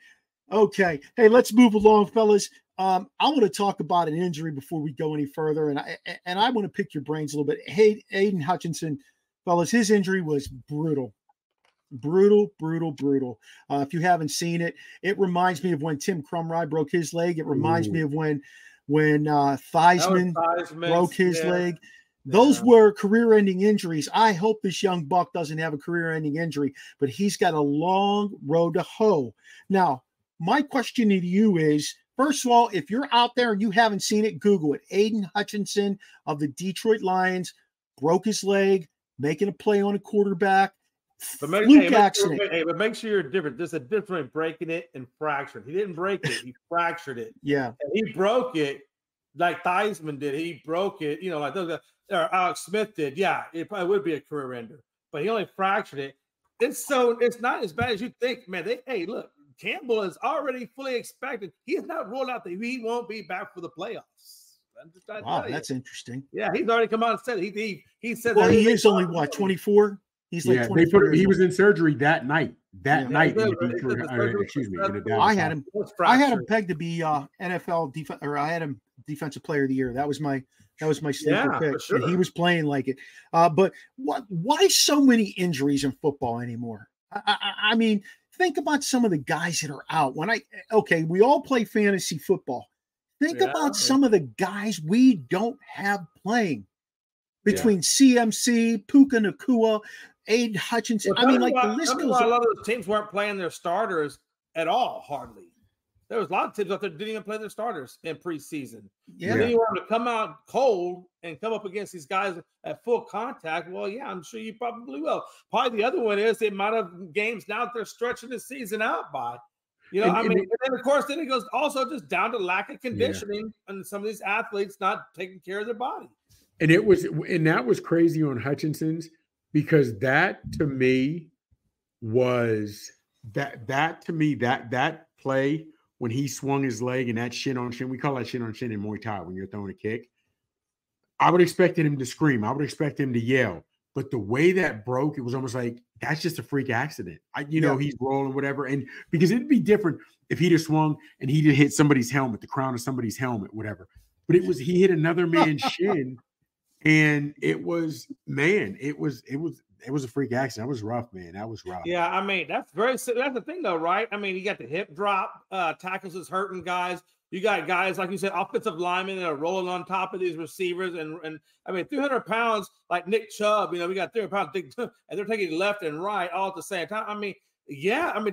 Okay. Hey, let's move along, fellas. I want to talk about an injury before we go any further, and I want to pick your brains a little bit. Hey, Aiden Hutchinson. Fellas, his injury was brutal. If you haven't seen it, it reminds me of when Tim Crumry broke his leg. It reminds me of when Theismann broke his leg. Those were career-ending injuries. I hope this young buck doesn't have a career-ending injury, but he's got a long road to hoe. Now, my question to you is, first of all, if you're out there and you haven't seen it, Google it. Aiden Hutchinson of the Detroit Lions broke his leg, making a play on a quarterback. But make sure you're different. There's a difference between breaking it and fracturing. He didn't break it. He fractured it. Yeah. And he broke it like Theismann did. He broke it, like those guys, or Alex Smith did. Yeah, it probably would be a career ender. But he only fractured it. it's not as bad as you think, man. Look, Campbell is already fully expected. He has not ruled out that he won't be back for the playoffs. Wow, that's interesting. Yeah, he's already come out and said it. He said. Well, he is only 24. He's like 24. He was in surgery that night. Night in the Detroit, excuse me, in the Dallas. I had him pegged to be NFL or I had him defensive player of the year. That was my sleeper pick. Sure. And he was playing like it. But why so many injuries in football anymore? I mean, think about some of the guys that are out. We all play fantasy football. Think about some of the guys we don't have playing between CMC, Puka Nacua, Aiden Hutchinson. Well, the list goes on. A lot of those teams weren't playing their starters at all, hardly. There was a lot of teams out there that didn't even play their starters in preseason. Yeah. And then you want to come out cold and come up against these guys at full contact. Well, yeah, I'm sure you probably will. Probably the other one is the amount of games now that they're stretching the season out by. And then of course, it goes also just down to lack of conditioning and some of these athletes not taking care of their body. And that was crazy on Hutchinson's, because that to me was that play when he swung his leg and that shin on shin. We call that shin on shin in Muay Thai when you're throwing a kick. I would expect him to scream. I would expect him to yell. But the way that broke, it was almost like that's just a freak accident. He's rolling, whatever. And because it'd be different if he'd have swung and he'd have hit somebody's helmet, the crown of somebody's helmet, whatever. But he hit another man's shin, and it was a freak accident. That was rough, man. That was rough. Yeah, that's the thing though, right? You got the hip drop, tackles is hurting guys. You got guys, like you said, offensive linemen that are rolling on top of these receivers. And 300 pounds, like Nick Chubb, we got 300 pounds, and they're taking left and right all at the same time.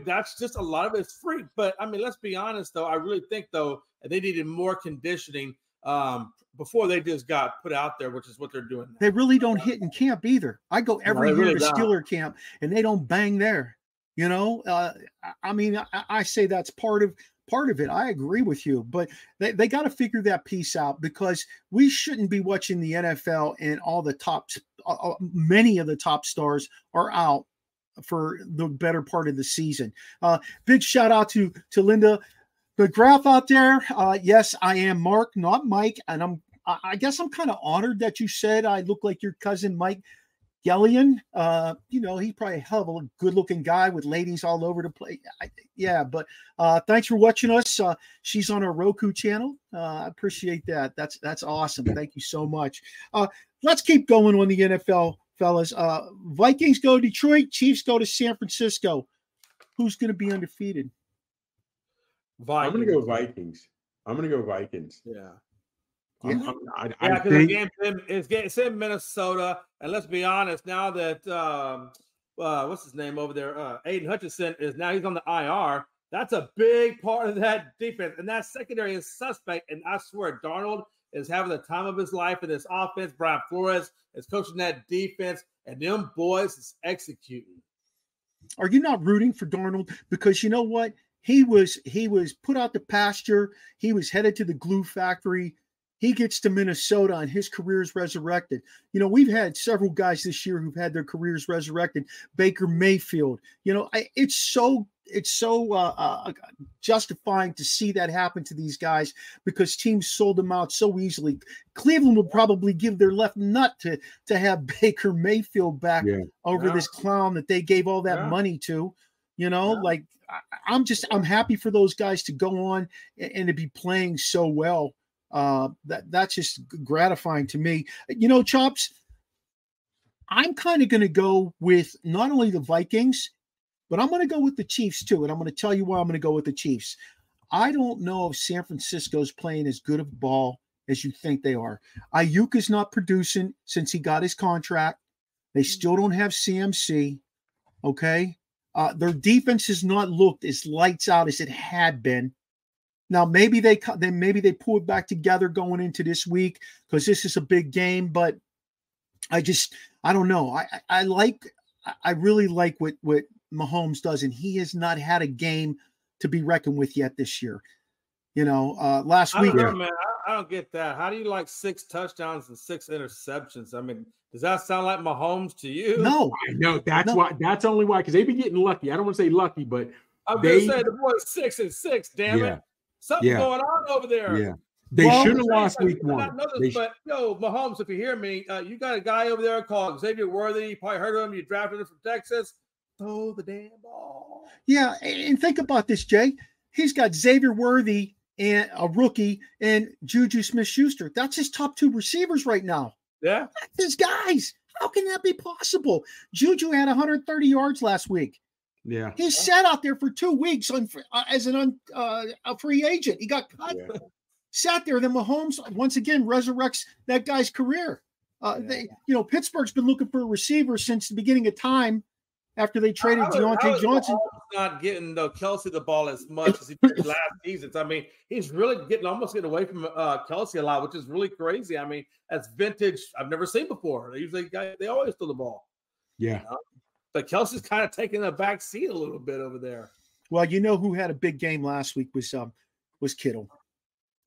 That's just a lot of it's freak. But, let's be honest, though. I really think, though, they needed more conditioning before they just got put out there, which is what they're doing now. They really don't hit in camp either. I go every year to Steeler camp, and they don't bang there. I say that's part of it. I agree with you, but they got to figure that piece out, because we shouldn't be watching the NFL and all the many of the top stars are out for the better part of the season. Big shout out to Linda McGrath out there. Yes, I am Mark, not Mike. And I guess I'm kind of honored that you said I look like your cousin, Mike Gellion. He's probably a hell of a good-looking guy with ladies all over the place. But thanks for watching us. She's on our Roku channel. I appreciate that. That's awesome. Thank you so much. Let's keep going on the NFL, fellas. Vikings go to Detroit. Chiefs go to San Francisco. Who's going to be undefeated? I'm going to go Vikings. Yeah. I think it's in Minnesota, and let's be honest. Now that what's his name over there, Aiden Hutchinson he's on the IR. That's a big part of that defense, and that secondary is suspect. And I swear, Darnold is having the time of his life in this offense. Brian Flores is coaching that defense, and them boys is executing. Are you not rooting for Darnold? Because you know what, he was put out to pasture. He was headed to the glue factory. He gets to Minnesota and his career is resurrected. We've had several guys this year who've had their careers resurrected. Baker Mayfield. It's so justifying to see that happen to these guys, because teams sold them out so easily. Cleveland would probably give their left nut to have Baker Mayfield back over this clown that they gave all that money to. I'm happy for those guys to go on and to be playing so well. That's just gratifying to me. Chops, I'm kind of going to go with not only the Vikings, but I'm going to go with the Chiefs too. And I'm going to tell you why I'm going to go with the Chiefs. I don't know if San Francisco's playing as good of a ball as you think they are. Ayuk is not producing since he got his contract. They still don't have CMC. Okay. Their defense has not looked as lights out as it had been. Now, maybe they pull it back together going into this week, because this is a big game, but I don't know. I really like what Mahomes does, and he has not had a game to be reckoned with yet this year. Last week. Man. don't get that. How do you like 6 touchdowns and 6 interceptions? I mean, does that sound like Mahomes to you? No, I know that's why. That's only why, because they've been getting lucky. I don't want to say lucky, but I'm gonna say the boy's 6-6. Damn it, something's going on over there. Yeah, they should have lost week 1. Not know this, but Mahomes, if you hear me, you got a guy over there called Xavier Worthy. You probably heard of him. You drafted him from Texas. Throw the damn ball. Yeah, and think about this, Jay. He's got Xavier Worthy and a rookie and Juju Smith-Schuster. That's his top 2 receivers right now. Yeah. That's his guys. How can that be possible? Juju had 130 yards last week. Yeah. He sat out there for 2 weeks as a free agent. He got cut. Yeah. Sat there. Then Mahomes once again resurrects that guy's career. Pittsburgh's been looking for a receiver since the beginning of time. After they traded Deontay Johnson, not getting Kelsey the ball as much as he did last season. I mean, he's really almost getting away from Kelsey a lot, which is really crazy. I mean, that's vintage. I've never seen before. They always throw the ball. Yeah, but Kelsey's kind of taking a back seat a little bit over there. Well, who had a big game last week was Kittle.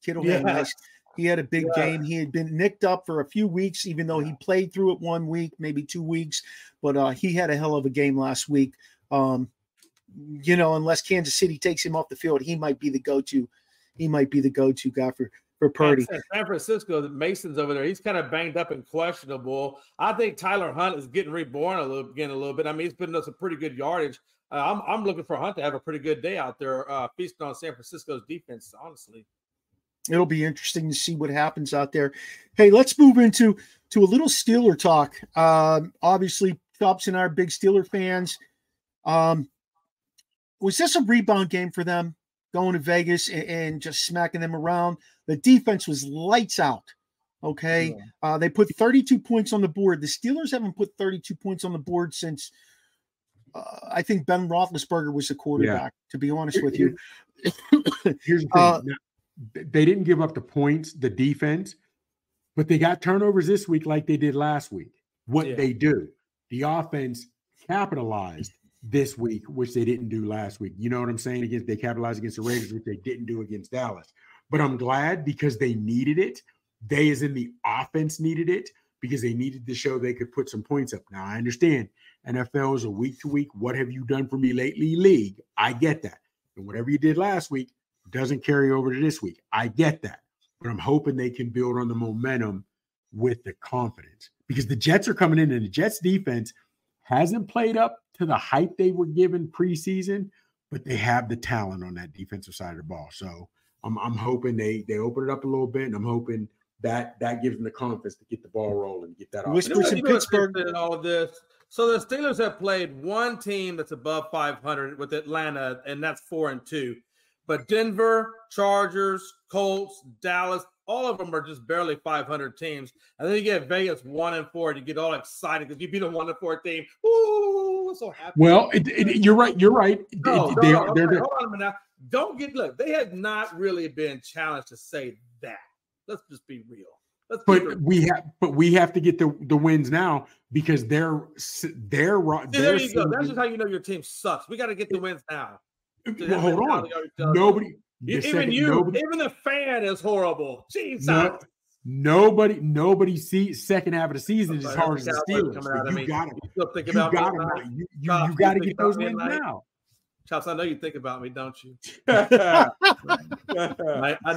Kittle had a nice. He had a big game. He had been nicked up for a few weeks, even though he played through it 1 week, maybe 2 weeks. But he had a hell of a game last week. Unless Kansas City takes him off the field, he might be the go-to. He might be the go-to guy for Purdy. San Francisco, Mason's over there. He's kind of banged up and questionable. I think Tyler Hunt is getting reborn a little bit. I mean, he's putting up some pretty good yardage. I'm looking for Hunt to have a pretty good day out there, feasting on San Francisco's defense, honestly. It'll be interesting to see what happens out there. Hey, let's move into a little Steeler talk. Obviously, Chops and I are big Steeler fans. Was this a rebound game for them, going to Vegas and just smacking them around? The defense was lights out, okay? Yeah. They put 32 points on the board. The Steelers haven't put 32 points on the board since I think Ben Roethlisberger was the quarterback, to be honest with you. Here's the thing. They didn't give up the points, the defense, but they got turnovers this week like they did last week. They do, the offense capitalized this week, which they didn't do last week. You know what I'm saying? They capitalized against the Raiders, which they didn't do against Dallas. But I'm glad because they needed it. They, as in the offense, needed it because they needed to show they could put some points up. Now, I understand NFL is a week-to-week, what have you done for me lately league. I get that. And whatever you did last week doesn't carry over to this week. I get that. But I'm hoping they can build on the momentum with the confidence because the Jets are coming in and the Jets defense hasn't played up to the hype they were given preseason, but they have the talent on that defensive side of the ball. So I'm hoping they open it up a little bit, and I'm hoping that gives them the confidence to get the ball rolling, get that off. Whispers in Pittsburgh and all of this. So the Steelers have played one team that's above 500 with Atlanta, and that's 4-2. But Denver, Chargers, Colts, Dallas, all of them are just barely 500 teams. And then you get Vegas 1-4, and you get all excited because you beat a 1-4 team. Ooh, so happy. Well, you're right. You're right. Hold on a minute now. Look, they have not really been challenged to say that. Let's just be real. We have to get the wins now because they're there you go. That's just how you know your team sucks. We got to get the wins now. Well, hold on. Nobody. Even the fan is horrible. Jesus. Nobody sees second half of the season as hard as the Steelers. You got to get those wins now. Chops, I know you think about me, don't you? I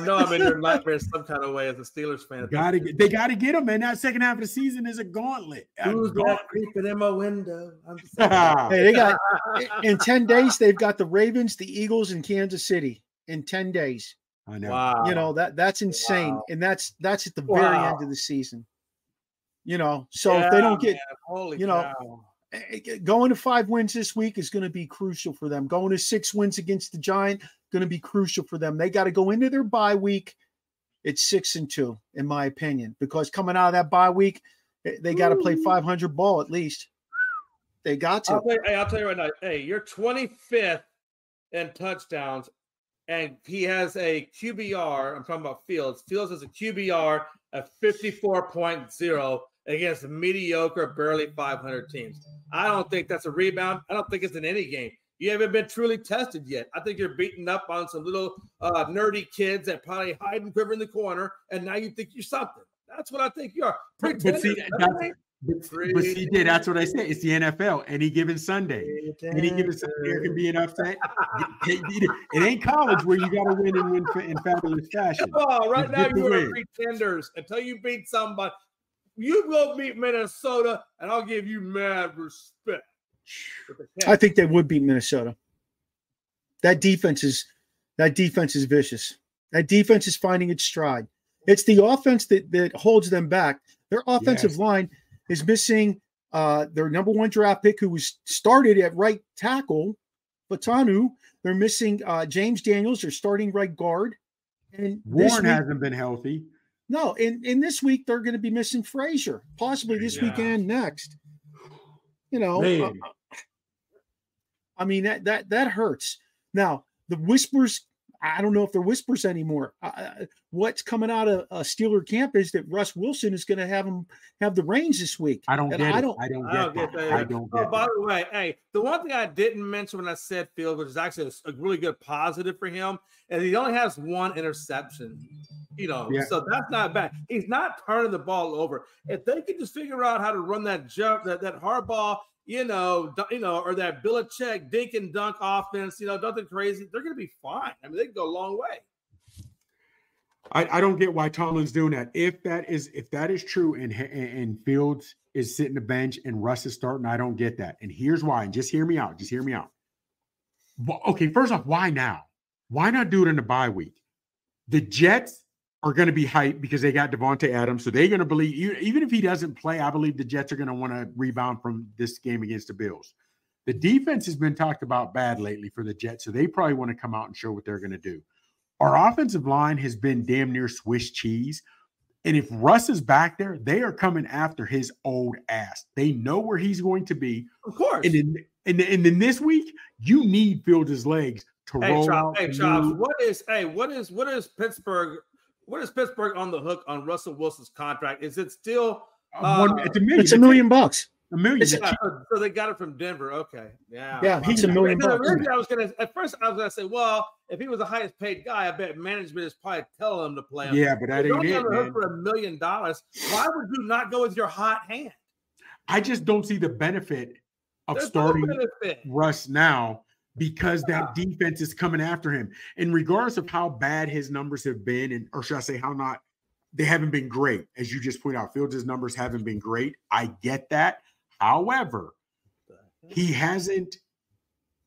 know I'm in your nightmare some kind of way as a Steelers fan. They got to get them, man. That second half of the season is a gauntlet. Who's that creeping in my window? Hey, they got in 10 days. They've got the Ravens, the Eagles, and Kansas City in 10 days. I know. Wow. You know that's insane, and that's at the very end of the season. You know, so if they don't get, cow. Going to 5 wins this week is going to be crucial for them. Going to 6 wins against the Giants going to be crucial for them. They got to go into their bye week. It's 6-2, in my opinion, because coming out of that bye week, they got to play 500 ball at least. They got to. I'll tell you right now. Hey, you're 25th in touchdowns, and he has a QBR. I'm talking about Fields. Fields has a QBR of 54.0 against mediocre, barely 500 teams. I don't think that's a rebound. I don't think it's in any game. You haven't been truly tested yet. I think you're beating up on some little nerdy kids that probably hide and quiver in the corner, and now you think you're something. That's what I think you are. But see, that's what I say. It's the NFL. Any given Sunday, there can be an upset. It ain't college where you got to win and win in fabulous fashion. Oh, right now you are pretenders until you beat somebody. You will beat Minnesota, and I'll give you mad respect. I think they would beat Minnesota. That defense is vicious. That defense is finding its stride. It's the offense that holds them back. Their offensive line is missing their number 1 draft pick, who was started at right tackle, Fatanu. They're missing James Daniels, their starting right guard. And Warren hasn't been healthy. No, in this week they're going to be missing Frazier, possibly this weekend next. You know, I mean that hurts. Now the whispers. I don't know if they're whispers anymore. What's coming out of Steeler camp is that Russ Wilson is going to have the reins this week. I don't get that. By the way, hey, the one thing I didn't mention when I said Field, which is actually a really good positive for him, is he only has 1 interception. So that's not bad. He's not turning the ball over. If they could just figure out how to run that jump, that hard ball, or that Belichick dink and dunk offense, nothing crazy, they're going to be fine. I mean, they can go a long way. I don't get why Tomlin's doing that. If that is true and Fields is sitting the bench and Russ is starting, I don't get that. And here's why. And just hear me out. Well, okay, first off, why now? Why not do it in the bye week? The Jets are going to be hyped because they got Devontae Adams. So they're going to believe, even if he doesn't play, I believe the Jets are going to want to rebound from this game against the Bills. The defense has been talked about bad lately for the Jets, so they probably want to come out and show what they're going to do. Our offensive line has been damn near Swiss cheese. And if Russ is back there, they are coming after his old ass. They know where he's going to be. Of course. And then this week, you need Fields' legs to roll out. Hey, Chops, what is Pittsburgh? What is Pittsburgh on the hook on Russell Wilson's contract? Is it still it's $1 million. $1 million. So they got it from Denver. Okay. Yeah, he's $1 million. At first I was gonna say, well, if he was the highest paid guy, I bet management is probably telling him to play him. Yeah, but that ain't it, man. For $1 million, why would you not go with your hot hand? I just don't see the benefit of starting Russ now, because that defense is coming after him. And regardless of how bad his numbers have been, or should I say they haven't been great. As you just point out, Fields' numbers haven't been great. I get that. However, he hasn't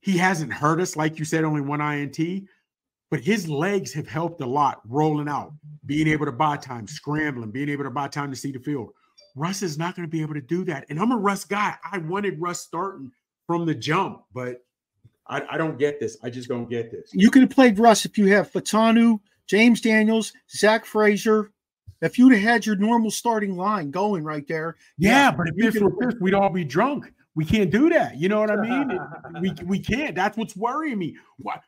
hurt us. Like you said, only 1 INT, but his legs have helped a lot rolling out, being able to buy time, scrambling, being able to buy time to see the field. Russ is not going to be able to do that. And I'm a Russ guy. I wanted Russ starting from the jump, but I don't get this. I just don't get this. You could have played Russ if you have Fatanu, James Daniels, Zach Frazier. If you'd have had your normal starting line going right there. Yeah, but if this were pissed, we'd all be drunk. We can't do that. You know what I mean? we can't. That's what's worrying me. Why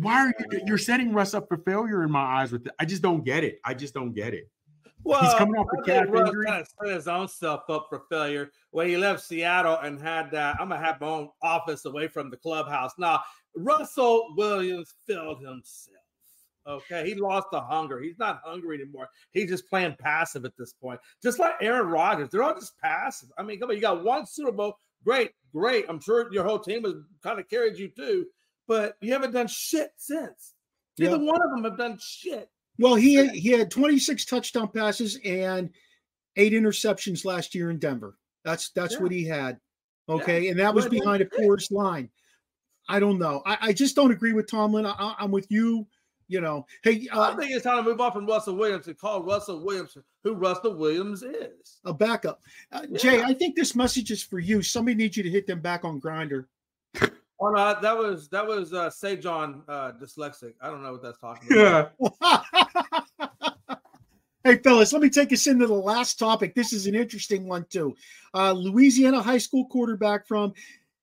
are you're setting Russ up for failure in my eyes with it? I just don't get it. Well, he's coming off the calf injury. Kind of set his own self up for failure when he left Seattle and had I'm gonna have my own office away from the clubhouse. Now, Russell Williams failed himself. Okay, he lost the hunger. He's not hungry anymore. He's just playing passive at this point. Just like Aaron Rodgers, they're all just passive. I mean, come on, you got 1 Super Bowl. Great. I'm sure your whole team has kind of carried you too, but you haven't done shit since. Neither one of them have done shit. Well, he had 26 touchdown passes and 8 interceptions last year in Denver. That's what he had. Okay, and that was behind a porous line. I don't know. I just don't agree with Tomlin. I'm with you. Hey, I think it's time to move on from Russell Williams and call Russell Williams who Russell Williams is. A backup. Jay, I think this message is for you. Somebody needs you to hit them back on Grindr. Oh no, that was Sejon dyslexic. I don't know what that's talking about. Yeah. Hey, fellas, let me take us into the last topic. This is an interesting one too. Louisiana high school quarterback from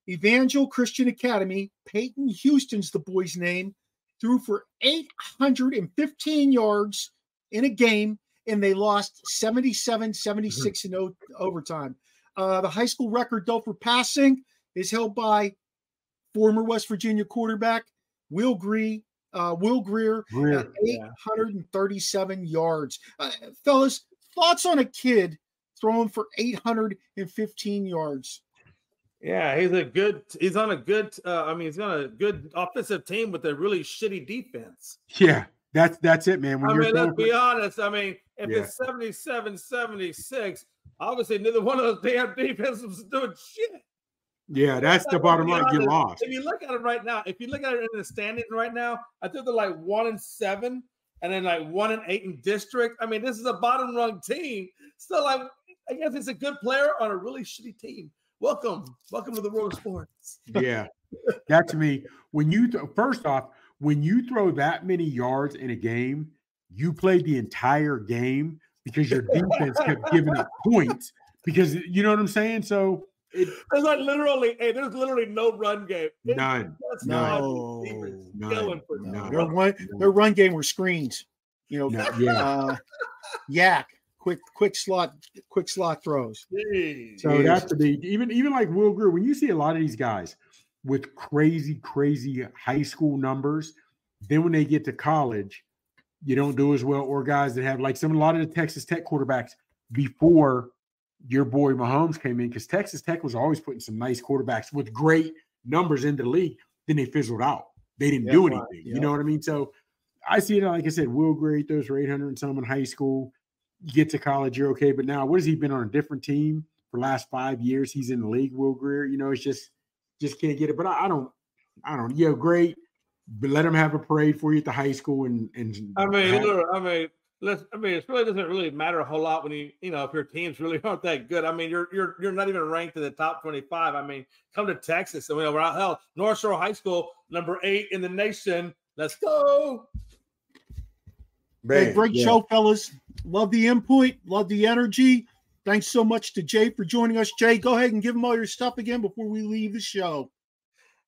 Evangel Christian Academy, Peyton Houston's the boy's name, threw for 815 yards in a game, and they lost 77-76 in overtime. The high school record, though, for passing is held by former West Virginia quarterback, Will Greer at 837 yards. Fellas, thoughts on a kid throwing for 815 yards? Yeah, he's on a good offensive team with a really shitty defense. Yeah, that's it, man. Let's be honest. If it's 77-76, obviously neither one of those damn defenses was doing shit. Yeah, that's the bottom line. You lost. If you look at it right now, if you look at it in the standings right now, I think they're like 1-7 and then like 1-8 in district. This is a bottom rung team. So I guess it's a good player on a really shitty team. Welcome to the world of sports. Yeah, that to me, first off, when you throw that many yards in a game, you played the entire game because your defense kept giving up points. Because you know what I'm saying. So there's literally no run game. None. Their run game were screens. Yak. Quick slot throws. Jeez. So that's to be even like Will Greer. When you see a lot of these guys with crazy high school numbers, then when they get to college, you don't do as well. Or guys that have like a lot of the Texas Tech quarterbacks before your boy Mahomes came in, because Texas Tech was always putting some nice quarterbacks with great numbers into the league. Then they fizzled out. They didn't do anything. Right. You know what I mean? So I see it, like I said, Will Greer throws for 800 and some in high school. You get to college, you're okay. But now, what has he been on a different team for the last 5 years? He's in the league, Will Greer. It's just can't get it. But I don't. Yeah, great. But let him have a parade for you at the high school and. It really doesn't really matter a whole lot when if your teams really aren't that good. You're not even ranked in the top 25. Come to Texas. North Shore High School, number 8 in the nation. Let's go. Hey, great show, fellas. Love the input. Love the energy. Thanks so much to Jay for joining us. Jay, go ahead and give them all your stuff again before we leave the show.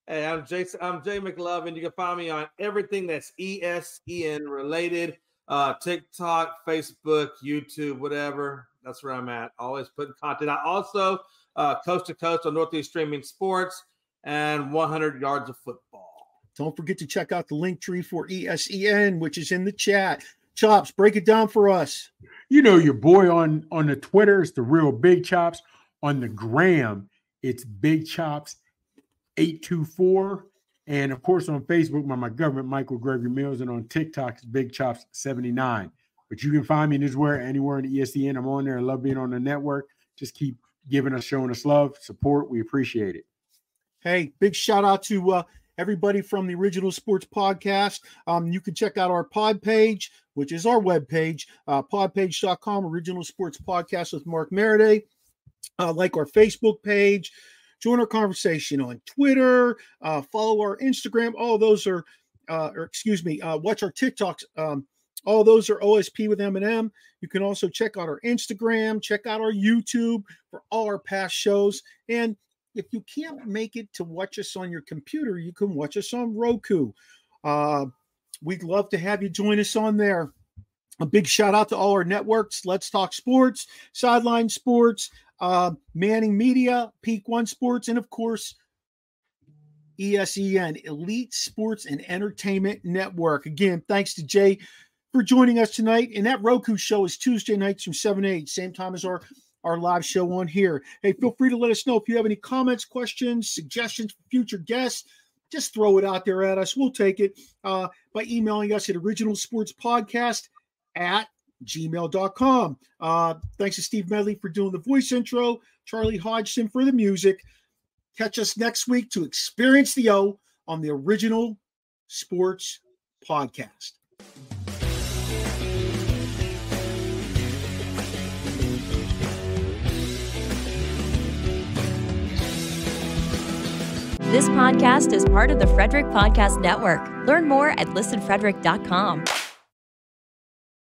Hey, I'm Jay McLovin. You can find me on everything that's ESEN related. TikTok, Facebook, YouTube, whatever. That's where I'm at. Always putting content. I also coast to coast on Northeast Streaming Sports and 100 Yards of Football. Don't forget to check out the link tree for ESEN, which is in the chat. Chops, break it down for us. Your boy on the Twitter is the real Big Chops. On the gram, it's Big Chops 824. And of course, on Facebook, my government, Michael Gregory Mills, and on TikTok, it's Big Chops 79. But you can find me anywhere in the ESPN. I'm on there. I love being on the network. Just keep showing us love, support. We appreciate it. Hey, big shout out to everybody from the Original Sports Podcast. You can check out our pod page, which is our webpage, podpage.com, Original Sports Podcast with Mark Maradei. Like our Facebook page. Join our conversation on Twitter, follow our Instagram. All those are, watch our TikToks. All those are OSP with M&M. You can also check out our Instagram, check out our YouTube for all our past shows. And if you can't make it to watch us on your computer, you can watch us on Roku. We'd love to have you join us on there. A big shout out to all our networks, Let's Talk Sports, Sideline Sports, Manning Media, Peak One Sports, and of course, ESEN, Elite Sports and Entertainment Network. Again, thanks to Jay for joining us tonight. And that Roku show is Tuesday nights from 7 to 8, same time as our live show on here. Hey, feel free to let us know if you have any comments, questions, suggestions for future guests. Just throw it out there at us. We'll take it by emailing us at originalsportspodcast@gmail.com. Thanks to Steve Medley for doing the voice intro, Charlie Hodgson for the music. Catch us next week to experience the O on the Original Sports Podcast. This podcast is part of the Frederick Podcast Network. Learn more at listenfrederick.com.